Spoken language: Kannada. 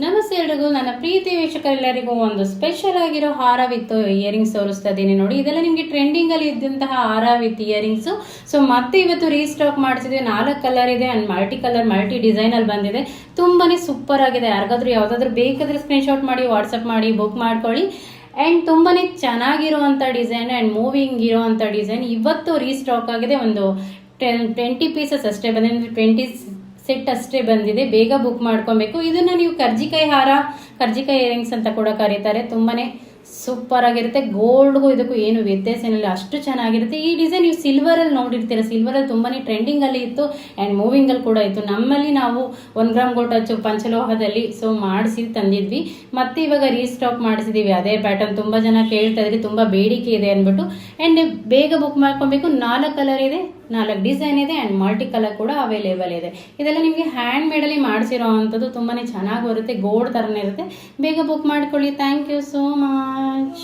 ನಮಸ್ತೆ ಎಲ್ರಿಗೂ, ನನ್ನ ಪ್ರೀತಿ ವೀಕ್ಷಕರೆಲ್ಲರಿಗೂ ಒಂದು ಸ್ಪೆಷಲ್ ಆಗಿರೋ ಹಾರ ವಿತ್ ಇಯರಿಂಗ್ಸ್ ತೋರಿಸ್ತಾ ಇದ್ದೀನಿ ನೋಡಿ. ಇದೆಲ್ಲ ನಿಮಗೆ ಟ್ರೆಂಡಿಂಗ್ ಅಲ್ಲಿ ಇದ್ದಂತಹ ಹಾರ ವಿತ್ ಇಯರಿಂಗ್ಸ್. ಸೊ ಮತ್ತೆ ಇವತ್ತು ರೀಸ್ಟಾಕ್ ಮಾಡಿಸಿದ್ವಿ. 4 ಕಲರ್ ಇದೆ ಅಂಡ್ ಮಲ್ಟಿ ಡಿಸೈನ್ ಅಲ್ಲಿ ಬಂದಿದೆ. ತುಂಬಾನೇ ಸೂಪರ್ ಆಗಿದೆ. ಯಾರಿಗಾದ್ರೂ ಯಾವ್ದಾದ್ರು ಬೇಕಾದ್ರೆ ಸ್ಕ್ರೀನ್ ಶಾಟ್ ಮಾಡಿ ವಾಟ್ಸ್ಆಪ್ ಮಾಡಿ ಬುಕ್ ಮಾಡ್ಕೊಳ್ಳಿ. ಅಂಡ್ ತುಂಬಾನೇ ಚೆನ್ನಾಗಿರುವಂತ ಡಿಸೈನ್ ಅಂಡ್ ಮೂವಿಂಗ್ ಇರುವಂತ ಡಿಸೈನ್ ಇವತ್ತು ರೀಸ್ಟಾಕ್ ಆಗಿದೆ. ಒಂದು 20 ಪೀಸಸ್ ಅಷ್ಟೇ ಬಂದಿದೆ. 20 ಸೆಟ್ ಅಷ್ಟೇ ಬಂದಿದೆ. ಬೇಗ ಬುಕ್ ಮಾಡ್ಕೊಬೇಕು. ಇದನ್ನ ನೀವು ಕರ್ಜಿಕಾಯಿ ಇಯರಿಂಗ್ಸ್ ಅಂತ ಕೂಡ ಕರೀತಾರೆ. ತುಂಬಾನೇ ಸೂಪರ್ ಆಗಿರುತ್ತೆ. ಗೋಲ್ಡ್ಗೂ ಇದಕ್ಕೂ ಏನು ವ್ಯತ್ಯಾಸ ಏನಿಲ್ಲ, ಅಷ್ಟು ಚೆನ್ನಾಗಿರುತ್ತೆ. ಈ ಡಿಸೈನ್ ನೀವು ಸಿಲ್ವರ್ ಅಲ್ಲಿ ನೋಡಿರ್ತೀರ. ಸಿಲ್ವರ್ ಅಲ್ಲಿ ತುಂಬಾನೇ ಟ್ರೆಂಡಿಂಗ್ ಅಲ್ಲಿ ಇತ್ತು ಅಂಡ್ ಮೂವಿಂಗ್ ಅಲ್ಲಿ ಕೂಡ ಇತ್ತು. ನಮ್ಮಲ್ಲಿ ನಾವು 1 ಗ್ರಾಮ್ ಗೋಲ್ಡ್ ಟಚ್ ಪಂಚಲೋಹದಲ್ಲಿ ಮಾಡಿಸಿ ತಂದಿದ್ವಿ. ಮತ್ತೆ ಇವಾಗ ರೀಸ್ಟಾಕ್ ಮಾಡಿಸಿದೀವಿ ಅದೇ ಪ್ಯಾಟರ್ನ್. ತುಂಬಾ ಜನ ಕೇಳ್ತಾ ಇದ್ರಿ, ತುಂಬಾ ಬೇಡಿಕೆ ಇದೆ ಅಂದ್ಬಿಟ್ಟು. ಅಂಡ್ ಬೇಗ ಬುಕ್ ಮಾಡ್ಕೊಬೇಕು. 4 ಕಲರ್ ಇದೆ, 4 ಡಿಸೈನ್ ಇದೆ ಅಂಡ್ ಮಲ್ಟಿ ಕಲರ್ ಕೂಡ ಅವೈಲೇಬಲ್ ಇದೆ. ಇದೆಲ್ಲ ನಿಮಗೆ ಹ್ಯಾಂಡ್ ಮೇಡ್ ಅಲ್ಲಿ ಮಾಡಿಸಿರೋ ಅಂಥದ್ದು. ತುಂಬಾನೇ ಚೆನ್ನಾಗಿ ಬರುತ್ತೆ. ಗೋಲ್ಡ್ ತರನೇ ಇರುತ್ತೆ. ಬೇಗ ಬುಕ್ ಮಾಡ್ಕೊಳ್ಳಿ. Thank you so much.